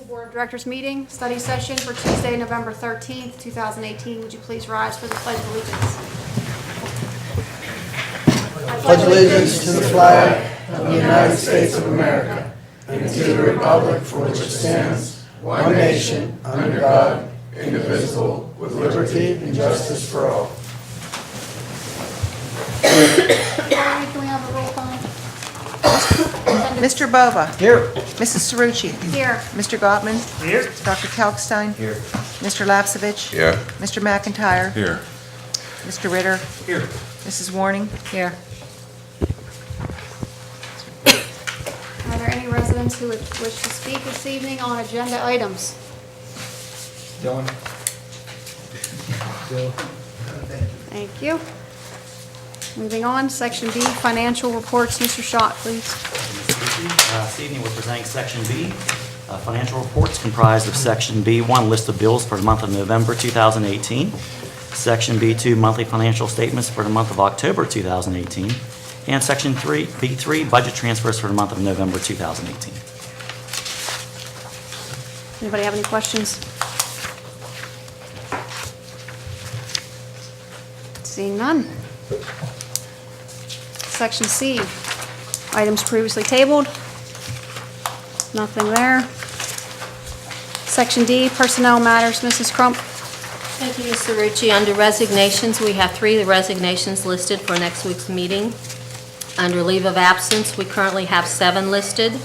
School Board of Directors meeting, study session for Tuesday, November 13th, 2018. Would you please rise for the Pledge of Allegiance? I pledge allegiance to the flag of the United States of America and to the republic for which it stands, one nation, under God, indivisible, with liberty and justice for all. Can we have a roll call? Mr. Bova. Here. Mrs. Cerrucci. Here. Mr. Gottman. Here. Dr. Kalkstein. Here. Mr. Lapsevich. Here. Mr. McIntyre. Here. Mr. Ritter. Here. Mrs. Warning. Here. Are there any residents who would wish to speak this evening on agenda items? Dylan. Thank you. Moving on, Section B, financial reports. Mr. Schott, please. This evening, we're presenting Section B. Financial reports comprised of Section B1, list of bills for the month of November 2018. Section B2, monthly financial statements for the month of October 2018. And Section B3, budget transfers for the month of November 2018. Anybody have any questions? Seeing none. Section C, items previously tabled. Nothing there. Section D, personnel matters. Mrs. Crump. Thank you, Ms. Cerrucci. Under resignations, we have 3 resignations listed for next week's meeting. Under leave of absence, we currently have 7 listed.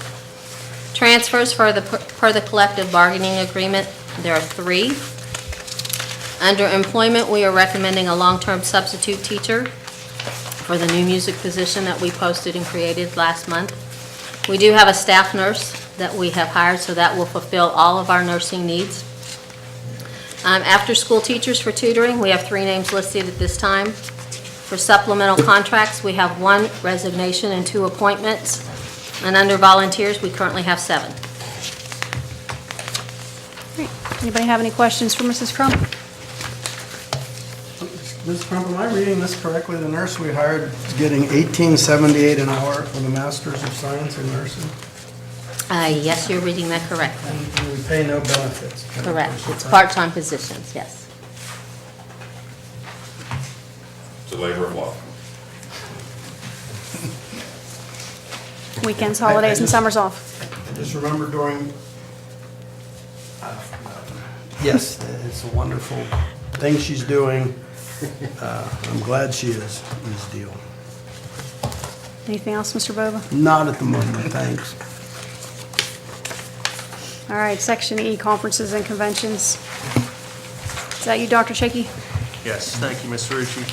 Transfers per the collective bargaining agreement, there are 3. Under employment, we are recommending a long-term substitute teacher for the new music position that we posted and created last month. We do have a staff nurse that we have hired, so that will fulfill all of our nursing needs. After-school teachers for tutoring, we have 3 names listed at this time. For supplemental contracts, we have 1 resignation and 2 appointments. And under volunteers, we currently have 7. Great. Anybody have any questions for Mrs. Crump? Ms. Crump, am I reading this correctly? The nurse we hired is getting $18.78 an hour for the Masters of Science in Nursing? Yes, you're reading that correctly. And we pay no benefits. Correct. It's part-time positions, yes. It's a labor of love. Weekends, holidays, and summers off. I just remember during, yes, it's a wonderful thing she's doing. I'm glad she is, Ms. Deal. Anything else, Mr. Bova? Not at the moment, thanks. All right, Section E, conferences and conventions. Is that you, Dr. Shaky? Yes, thank you, Ms. Cerrucci.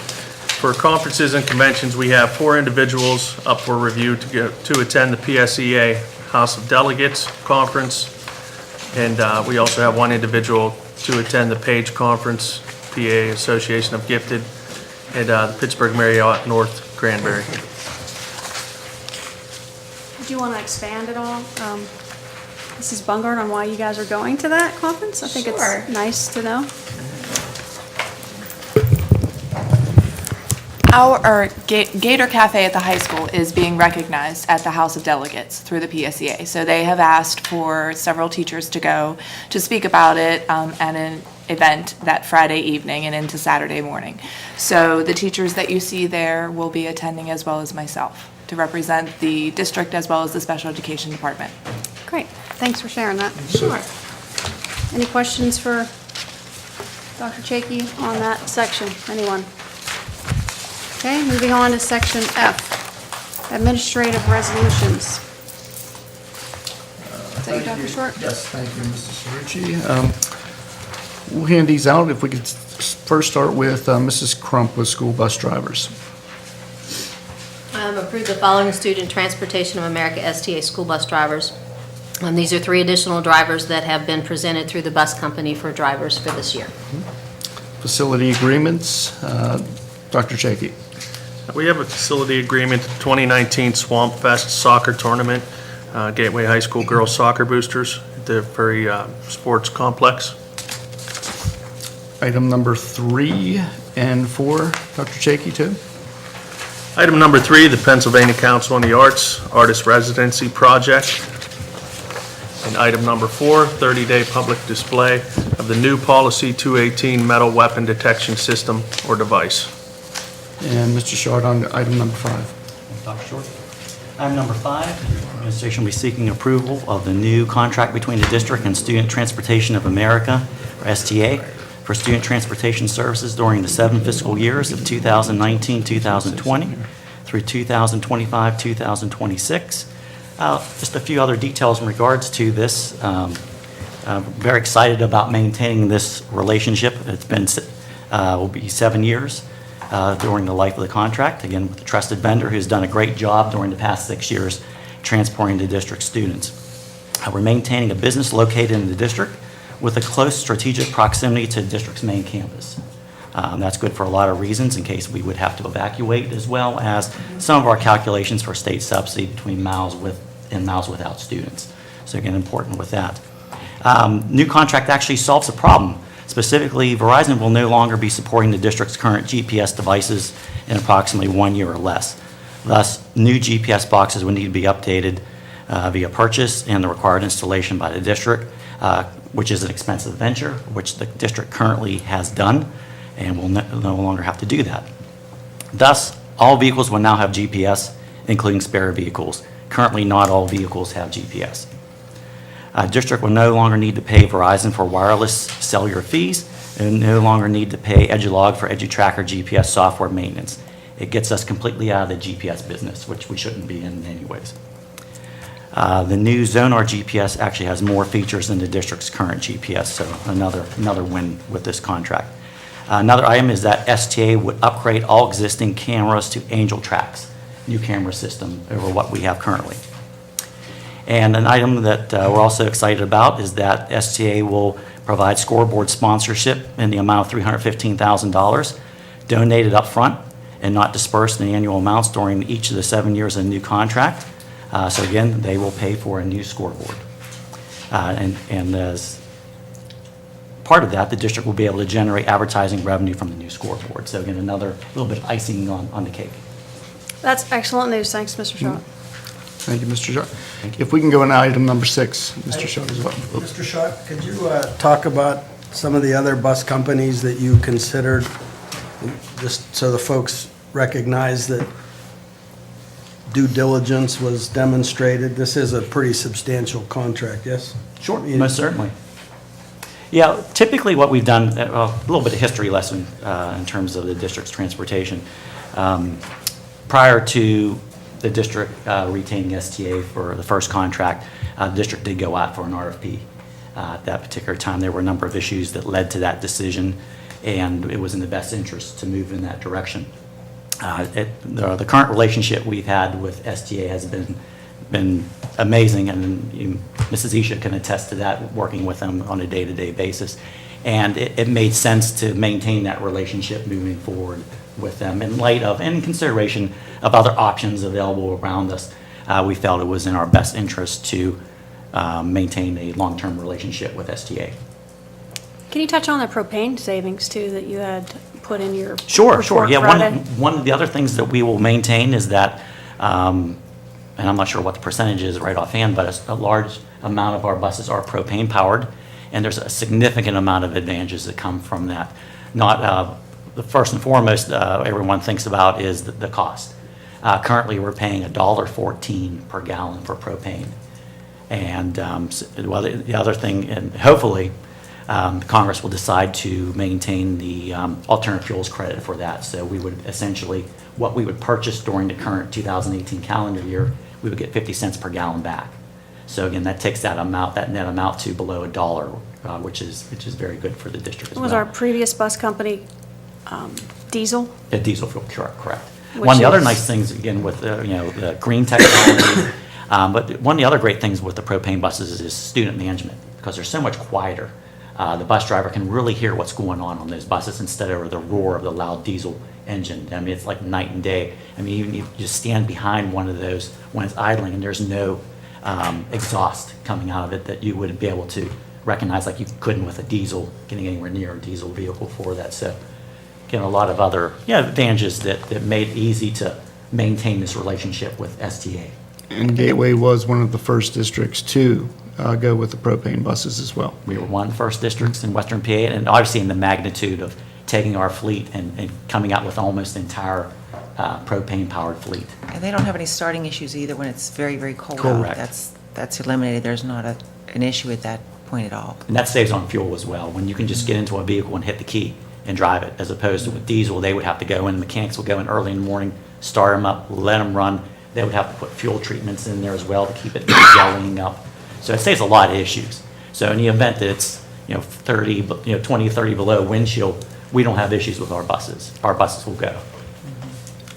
For conferences and conventions, we have 4 individuals up for review to attend the PSEA House of Delegates Conference, and we also have 1 individual to attend the PAGE Conference, PA Association of Gifted, at the Pittsburgh Marriott North Granbury. Do you want to expand at all, Mrs. Bungard, on why you guys are going to that conference? I think Sure. it's nice to know. Our Gator Cafe at the high school is being recognized at the House of Delegates through the PSEA. So they have asked for several teachers to go to speak about it at an event that Friday evening and into Saturday morning. So the teachers that you see there will be attending, as well as myself, to represent the district as well as the special education department. Great, thanks for sharing that. Sure. Any questions for Dr. Shaky on that section? Anyone? Okay, moving on to Section F, administrative resolutions. Is that you, Dr. Short? Yes, thank you, Mrs. Cerrucci. We'll hand these out. If we could first start with Mrs. Crump with school bus drivers. Approve the following Student Transportation of America STA school bus drivers. These are 3 additional drivers that have been presented through the bus company for drivers for this year. Facility agreements, Dr. Shaky. We have a facility agreement, 2019 Swamp Fest Soccer Tournament, Gateway High School Girls Soccer Boosters at the Ferry Sports Complex. Item number 3 and 4, Dr. Shaky, too. Item number 3, the Pennsylvania Council on the Arts Artist Residency Project. And item number 4, 30-day public display of the new Policy 218 metal weapon detection system or device. And Mr. Short on item number 5. Dr. Short. Item number 5, the administration will be seeking approval of the new contract between the district and Student Transportation of America, or STA, for student transportation services during the 7 fiscal years of 2019-2020 through 2025-2026. Just a few other details in regards to this. I'm very excited about maintaining this relationship. It's been, will be 7 years during the life of the contract, again, with a trusted vendor who's done a great job during the past 6 years transporting the district students. We're maintaining a business located in the district with a close strategic proximity to the district's main campus. That's good for a lot of reasons, in case we would have to evacuate, as well as some of our calculations for state subsidy between miles with and miles without students. So again, important with that. New contract actually solves a problem. Specifically, Verizon will no longer be supporting the district's current GPS devices in approximately 1 year or less. Thus, new GPS boxes would need to be updated via purchase and the required installation by the district, which is an expensive venture, which the district currently has done and will no longer have to do that. Thus, all vehicles will now have GPS, including spare vehicles. Currently, not all vehicles have GPS. District will no longer need to pay Verizon for wireless cellular fees and no longer need to pay Edulog for EduTracker GPS software maintenance. It gets us completely out of the GPS business, which we shouldn't be in anyways. The new Zonar GPS actually has more features than the district's current GPS, so another win with this contract. Another item is that STA would upgrade all existing cameras to Angel Tracks, new camera system over what we have currently. And an item that we're also excited about is that STA will provide scoreboard sponsorship in the amount of $315,000, donated up front and not dispersed in annual amounts during each of the 7 years of the new contract. So again, they will pay for a new scoreboard. And as part of that, the district will be able to generate advertising revenue from the new scoreboard. So again, another little bit of icing on the cake. That's excellent news. Thanks, Mr. Shaw. Thank you, Mr. Short. If we can go into item number 6, Mr. Short as well. Mr. Schott, could you talk about some of the other bus companies that you considered, just so the folks recognize that due diligence was demonstrated? This is a pretty substantial contract, yes? Sure, most certainly. Yeah, typically what we've done, a little bit of history lesson in terms of the district's transportation. Prior to the district retaining STA for the first contract, the district did go out for an RFP. At that particular time, there were a number of issues that led to that decision, and it was in the best interest to move in that direction. The current relationship we've had with STA has been amazing, and Mrs. Isha can attest to that, working with them on a day-to-day basis. And it made sense to maintain that relationship moving forward with them in light of and in consideration of other options available around us. We felt it was in our best interest to maintain a long-term relationship with STA. Can you touch on the propane savings too that you had put in your Sure. report Yeah, Friday? one of the other things that we will maintain is that, and I'm not sure what the percentage is right offhand, but a large amount of our buses are propane powered, and there's a significant amount of advantages that come from that. Not the first and foremost everyone thinks about is the cost. Currently, we're paying $1.14 per gallon for propane, and the other thing, and hopefully Congress will decide to maintain the alternative fuels credit for that. So we would essentially, what we would purchase during the current 2018 calendar year, we would get 50 cents per gallon back. So again, that takes that net amount to below $1, which is very good for the district as well. Was our previous bus company diesel? A diesel fuel, correct. Which One of the other is- nice things, again, with the green technology, but one of the other great things with the propane buses is student management, because they're so much quieter. The bus driver can really hear what's going on those buses instead of the roar of the loud diesel engine. I mean, it's like night and day. I mean, even you just stand behind one of those when it's idling and there's no exhaust coming out of it that you would be able to recognize like you couldn't with a diesel, getting anywhere near a diesel vehicle for that. So, again, a lot of other advantages that made it easy to maintain this relationship with STA. And Gateway was one of the first districts to go with the propane buses as well. We were one of the first districts in Western PA, and obviously in the magnitude of taking our fleet and coming out with almost the entire propane-powered fleet. And they don't have any starting issues either when it's very, very cold out. Correct. That's eliminated. There's not an issue at that point at all. And that saves on fuel as well, when you can just get into a vehicle and hit the key and drive it, as opposed to with diesel, they would have to go in, mechanics would go in early in the morning, start them up, let them run. They would have to put fuel treatments in there as well to keep it gelling up. So it saves a lot of issues. So in the event that it's, 20, 30 below windshield, we don't have issues with our buses. Our buses will go.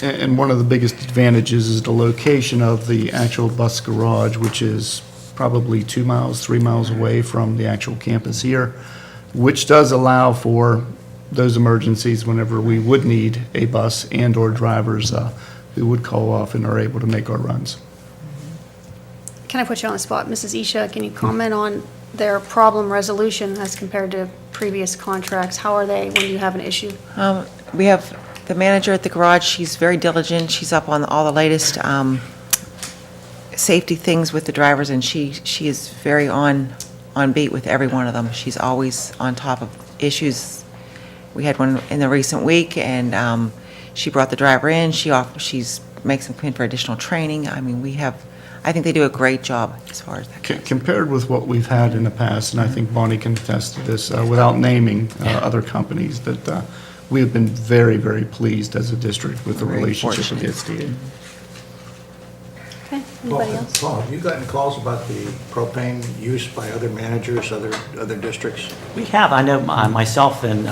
And one of the biggest advantages is the location of the actual bus garage, which is probably 2 miles, 3 miles away from the actual campus here, which does allow for those emergencies whenever we would need a bus and/or drivers who would call off and are able to make our runs. Can I put you on the spot? Mrs. Isha, can you comment on their problem resolution as compared to previous contracts? How are they when you have an issue? We have the manager at the garage. She's very diligent. She's up on all the latest safety things with the drivers, and she is very on beat with every one of them. She's always on top of issues. We had one in the recent week, and she brought the driver in. She's makes them come in for additional training. I mean, I think they do a great job as far as that goes. Compared with what we've had in the past, and I think Bonnie can attest to this, without naming other companies, that we have been very, very pleased as a district with the Very relationship with the fortunate. SDA. Okay, anybody else? Paul, have you gotten calls about the propane use by other managers, other districts? We have, I know myself and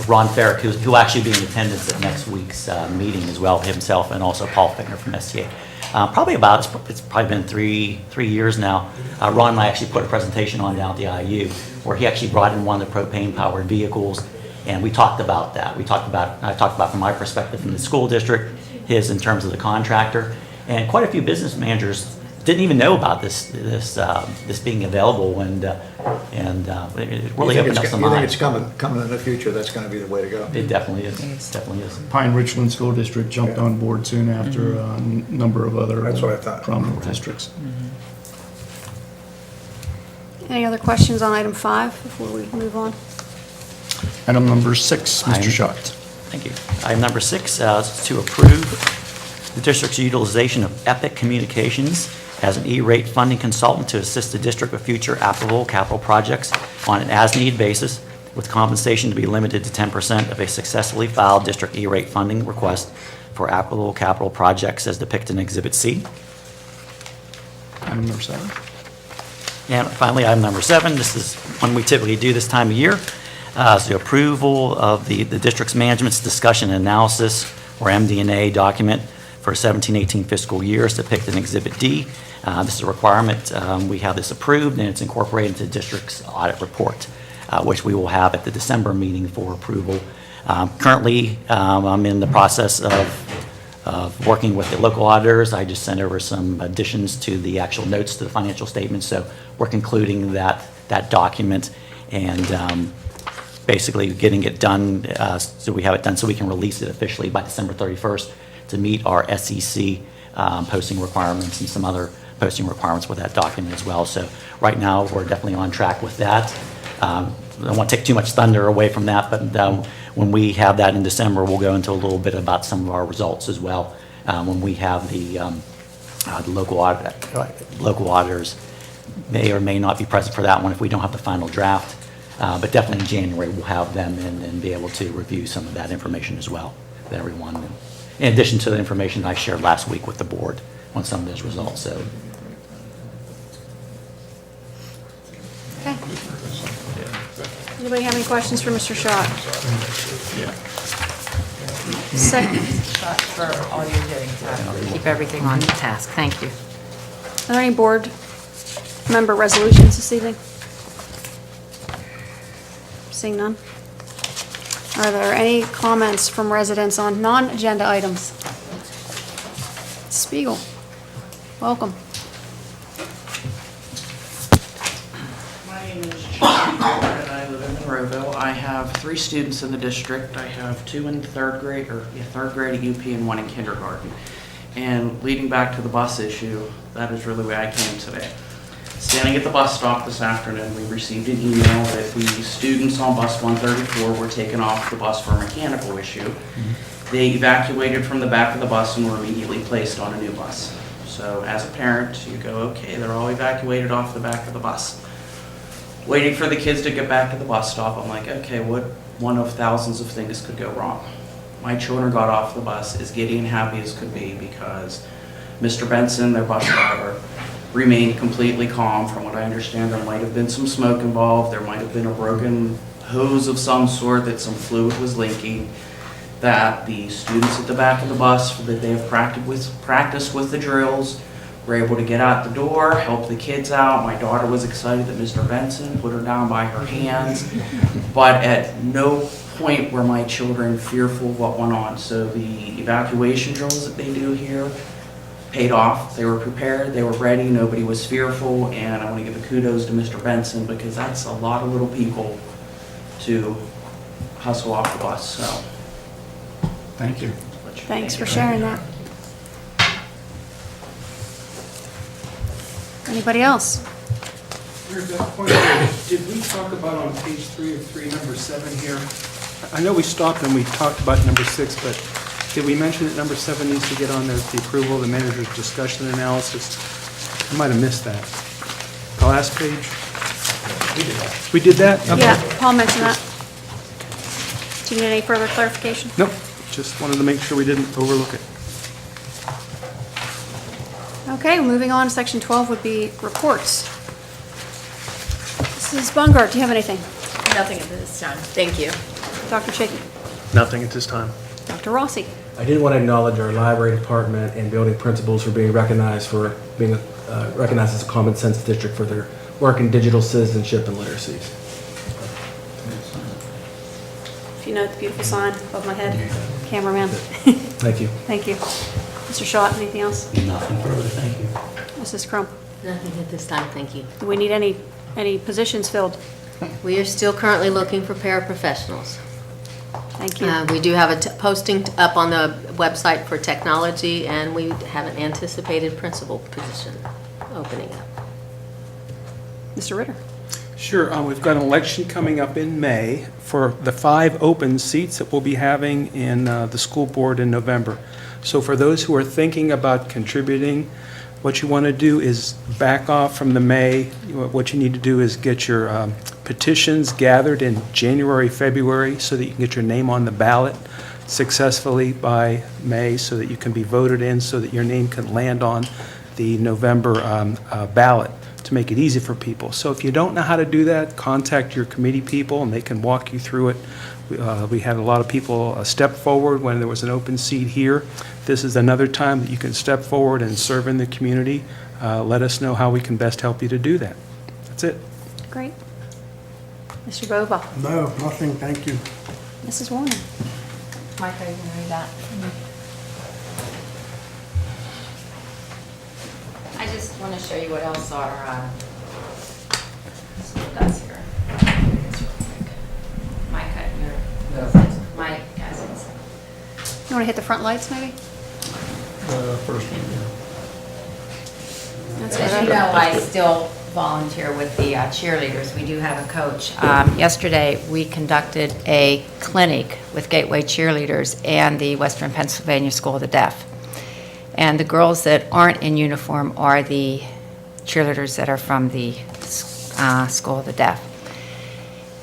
Ron Ferrick, who will actually be in attendance at next week's meeting as well, himself, and also Paul Fickner from SCA. It's probably been three years now. Ron and I actually put a presentation on down at the IU where he actually brought in one of the propane-powered vehicles, and we talked about that. I talked about from my perspective from the school district, his in terms of the contractor, and quite a few business managers didn't even know about this being available, and it really opened up some You think eyes. it's coming in the future, that's going to be the way to go? It definitely is. Yes. Definitely is. Pine Richland School District jumped on board soon after a number of other That's what I thought. prominent districts. Any other questions on item 5 before we move on? Item number 6, Mr. Schott. Thank you. Item number 6 is to approve the district's utilization of Epic Communications as an E-rate funding consultant to assist the district with future applicable capital projects on an as-need basis, with compensation to be limited to 10% of a successfully filed district E-rate funding request for applicable capital projects as depicted in Exhibit C. Item number 7. And finally, item number 7, this is one we typically do this time of year, is the approval of the district's management's discussion and analysis, or MD&A document for 17-18 fiscal years depicted in Exhibit D. This is a requirement. We have this approved, and it's incorporated into the district's audit report, which we will have at the December meeting for approval. Currently, I'm in the process of working with the local auditors. I just sent over some additions to the actual notes to the financial statements, so we're concluding that document and basically getting it done, so we have it done so we can release it officially by December 31st to meet our SEC posting requirements and some other posting requirements with that document as well. So right now, we're definitely on track with that. I don't want to take too much thunder away from that, but when we have that in December, we'll go into a little bit about some of our results as well. When we have the local auditors may or may not be present for that one if we don't have the final draft. But definitely in January, we'll have them in and be able to review some of that information as well with everyone. In addition to the information that I shared last week with the board on some of those results. So, Okay. Anybody have any questions for Mr. Schott? Second, For all your hearings. Keep everything on task. Thank you. are there any board member resolutions this evening? Seeing none. Are there any comments from residents on non-agenda items? Spiegel, welcome. My name is John Ford, and I live in Monroeville. I have 3 students in the district. I have 2 in third grade at UP and 1 in kindergarten. And leading back to the bus issue, that is really why I came today. Standing at the bus stop this afternoon, we received an email that the students on bus 134 were taken off the bus for a mechanical issue. They evacuated from the back of the bus and were immediately placed on a new bus. So as a parent, you go, okay, they're all evacuated off the back of the bus. Waiting for the kids to get back to the bus stop, I'm like, okay, what one of thousands of things could go wrong? My children got off the bus as giddy and happy as could be because Mr. Benson, their bus driver, remained completely calm. From what I understand, there might have been some smoke involved, there might have been a broken hose of some sort that some fluid was leaking, that the students at the back of the bus, for the day of practice with the drills, were able to get out the door, help the kids out. My daughter was excited that Mr. Benson put her down by her hands, but at no point were my children fearful of what went on. So the evacuation drills that they do here paid off. They were prepared, they were ready, nobody was fearful, and I want to give a kudos to Mr. Benson because that's a lot of little people to hustle off the bus, so. Thank you. Thanks for sharing that. Anybody else? Did we talk about on page 3 of 3, number 7 here? I know we stopped and we talked about number 6, but did we mention that number 7 needs to get on there, the approval of the manager's discussion and analysis? I might have missed that. The last page? We did that. We did that? Okay. Yeah, Paul mentioned that. Do you need any further clarification? Nope, just wanted to make sure we didn't overlook it. Okay, moving on, section 12 would be reports. Mrs. Bungart, do you have anything? Nothing at this time. Thank you. Dr. Chickie? Nothing at this time. Dr. Rossi? I did want to acknowledge our library department and building principals for being recognized recognized as a common sense district for their work in digital citizenship and literacy. If you note the beautiful sign above my head, cameraman. Thank you. Thank you. Mr. Schott, anything else? Nothing further, thank you. Mrs. Crump? Nothing at this time, thank you. Do we need any positions filled? We are still currently looking for paraprofessionals. Thank you. We do have a posting up on the website for technology, and we have an anticipated principal position opening up. Mr. Ritter? Sure, we've got an election coming up in May for the 5 open seats that we'll be having in the school board in November. So for those who are thinking about contributing, what you want to do is back off from the May. What you need to do is get your petitions gathered in January, February, so that you can get your name on the ballot successfully by May, so that you can be voted in, so that your name can land on the November ballot, to make it easy for people. So if you don't know how to do that, contact your committee people and they can walk you through it. We had a lot of people step forward when there was an open seat here. This is another time that you can step forward and serve in the community. Let us know how we can best help you to do that. That's it. Great. Mr. Bova? No, nothing, thank you. Mrs. Warner? Mike, are you going to read that? I just want to show you what else our school does here. Just real quick. Mike, Mike, guys. You want to hit the front lights, maybe? First one, That's As all you right. know, I still volunteer with the cheerleaders. We do have a coach. Yesterday, we conducted a clinic with Gateway Cheerleaders and the Western Pennsylvania School of the Deaf. And the girls that aren't in uniform are the cheerleaders that are from the School of the Deaf.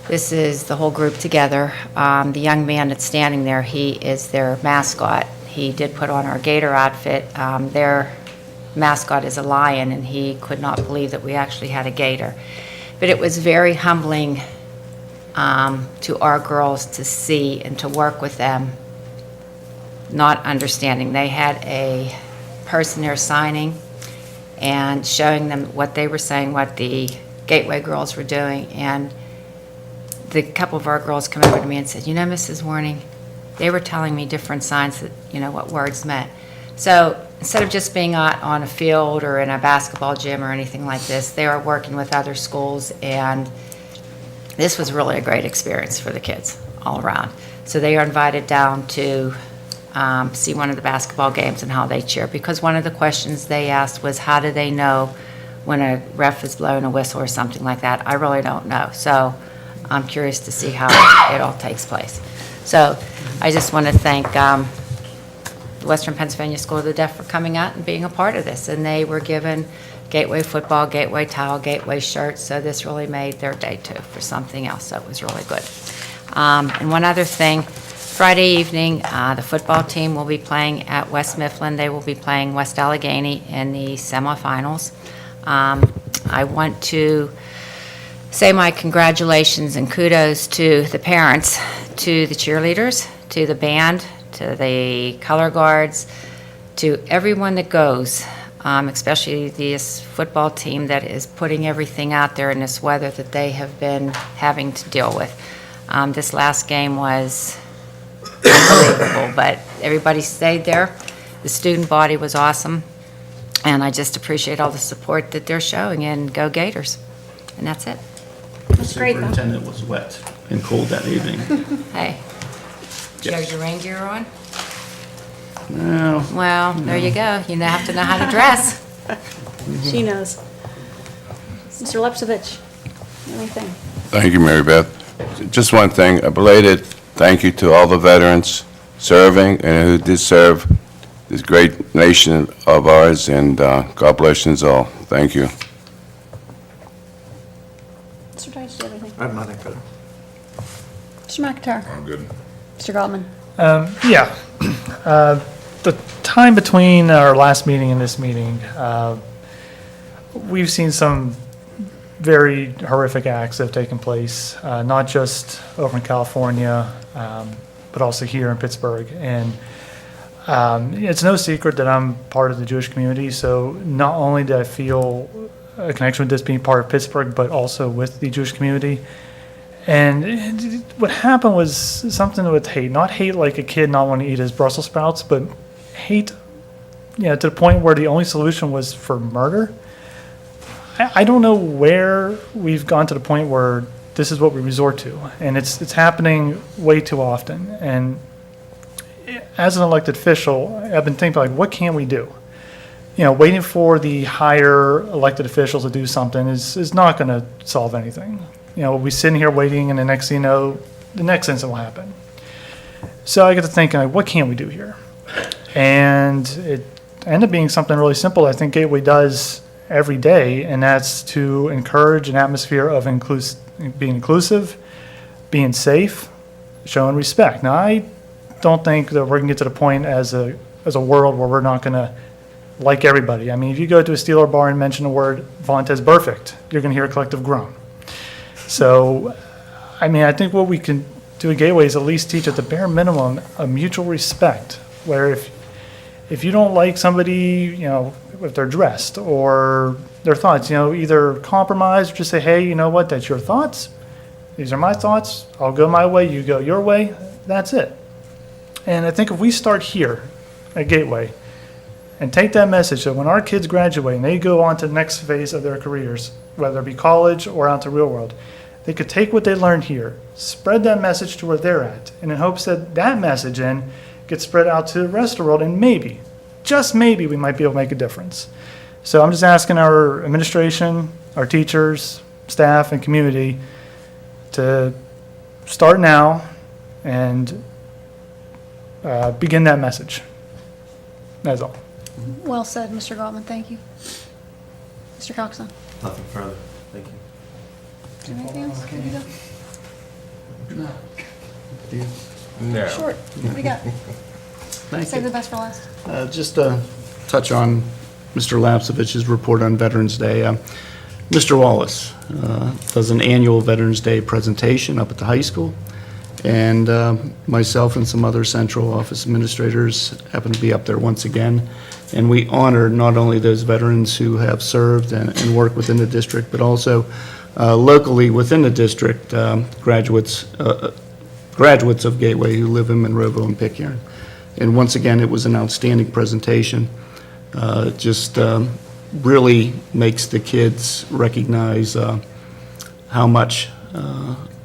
This is the whole group together. The young man that's standing there, he is their mascot. He did put on our gator outfit. Their mascot is a lion, and he could not believe that we actually had a gator. But it was very humbling to our girls to see and to work with them, not understanding. They had a person there signing and showing them what they were saying, what the Gateway girls were doing, and the couple of our girls come over to me and said, you know, Mrs. Warning, they were telling me different signs that, you know, what words meant. So instead of just being out on a field or in a basketball gym or anything like this, they are working with other schools, and this was really a great experience for the kids all around. So they are invited down to see one of the basketball games and how they cheer, because one of the questions they asked was, how do they know when a ref is blowing a whistle or something like that. I really don't know. So I'm curious to see how it all takes place. So I just want to thank the Western Pennsylvania School of the Deaf for coming out and being a part of this. And they were given Gateway football, Gateway towel, Gateway shirts. So this really made their day too for something else. So it was really good. And one other thing, Friday evening, the football team will be playing at West Mifflin. They will be playing West Allegheny in the semifinals. I want to say my congratulations and kudos to the parents, to the cheerleaders, to the band, to the color guards, to everyone that goes, especially this football team that is putting everything out there in this weather that they have been having to deal with. This last game was unbelievable, but everybody stayed there. The student body was awesome, and I just appreciate all the support that they're showing, and go Gators. And that's it. That's great, though. Superintendent was wet and cold that evening. Hey, did you have your rain gear on? No. Well, there you go. You have to know how to dress. She knows. Mr. Lepsovich, anything? Thank you, Mary Beth. Just one thing, a belated thank you to all the veterans serving and who did serve this great nation of ours, and God bless you all. Thank you. Mr. Tice, do you have anything? I have nothing further. Mr. McIntyre? I'm good. Mr. Gottman? Yeah. The time between our last meeting and this meeting, we've seen some very horrific acts that have taken place, not just over in California, but also here in Pittsburgh. And it's no secret that I'm part of the Jewish community, so not only did I feel a connection with this being part of Pittsburgh, but also with the Jewish community. And what happened was something with hate, not hate like a kid not wanting to eat his Brussels sprouts, but hate, to the point where the only solution was for murder. I don't know where we've gone to the point where this is what we resort to, and it's happening way too often. And as an elected official, I've been thinking, like, what can we do? Waiting for the higher elected officials to do something is not going to solve anything. We'll be sitting here waiting, and the next thing you know, the next incident will happen. So I get to thinking, like, what can we do here? And it ended up being something really simple I think Gateway does every day, and that's to encourage an atmosphere of being inclusive, being safe, showing respect. Now, I don't think that we're going to get to the point as a world where we're not going to like everybody. I mean, if you go to a Steeler bar and mention the word Vontez perfect, you're going to hear a collective groan. So, I mean, I think what we can do at Gateway is at least teach at the bare minimum a mutual respect, where if you don't like somebody, if they're dressed or their thoughts, either compromise or just say, hey, you know what, that's your thoughts. These are my thoughts. I'll go my way, you go your way. That's it. And I think if we start here at Gateway and take that message that when our kids graduate and they go on to the next phase of their careers, whether it be college or out to the real world, they could take what they learned here, spread that message to where they're at, and in hopes that that message then gets spread out to the rest of the world, and maybe, just maybe, we might be able to make a difference. So I'm just asking our administration, our teachers, staff, and community to start now and begin that message. That's all. Well said, Mr. Gottman, thank you. Mr. Coxon? Nothing further. Thank you. Do you have anything else? Can you go? No. Short, what do you got? Thank Save you. the best for last. Just to touch on Mr. Lapsovich's report on Veterans Day. Mr. Wallace does an annual Veterans Day presentation up at the high school, and myself and some other central office administrators happen to be up there once again, and we honor not only those veterans who have served and worked within the district, but also locally within the district, graduates of Gateway who live in Monroeville and Pitcairn. And once again, it was an outstanding presentation. Just really makes the kids recognize how much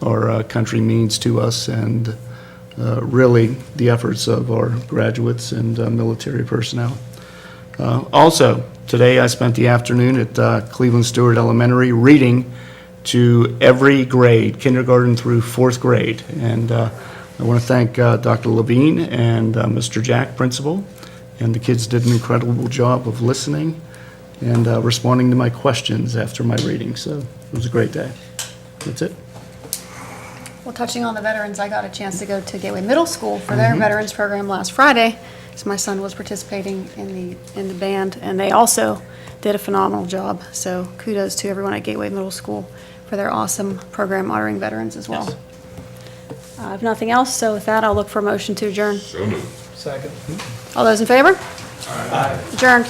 our country means to us, and really the efforts of our graduates and military personnel. Also, Today, I spent the afternoon at Cleveland Stewart Elementary reading to every grade, kindergarten through fourth grade. And I want to thank Dr. Levine and Mr. Jack, principal, and the kids did an incredible job of listening and responding to my questions after my reading. So it was a great day. That's it. Well, touching on the veterans, I got a chance to go to Gateway Middle School for their veterans program last Friday. So my son was participating in the band, and they also did a phenomenal job. So kudos to everyone at Gateway Middle School for their awesome program honoring veterans as well. If nothing else, so with that, I'll look for a motion to adjourn. So moved. Second. All those in favor? Aye. Adjourned.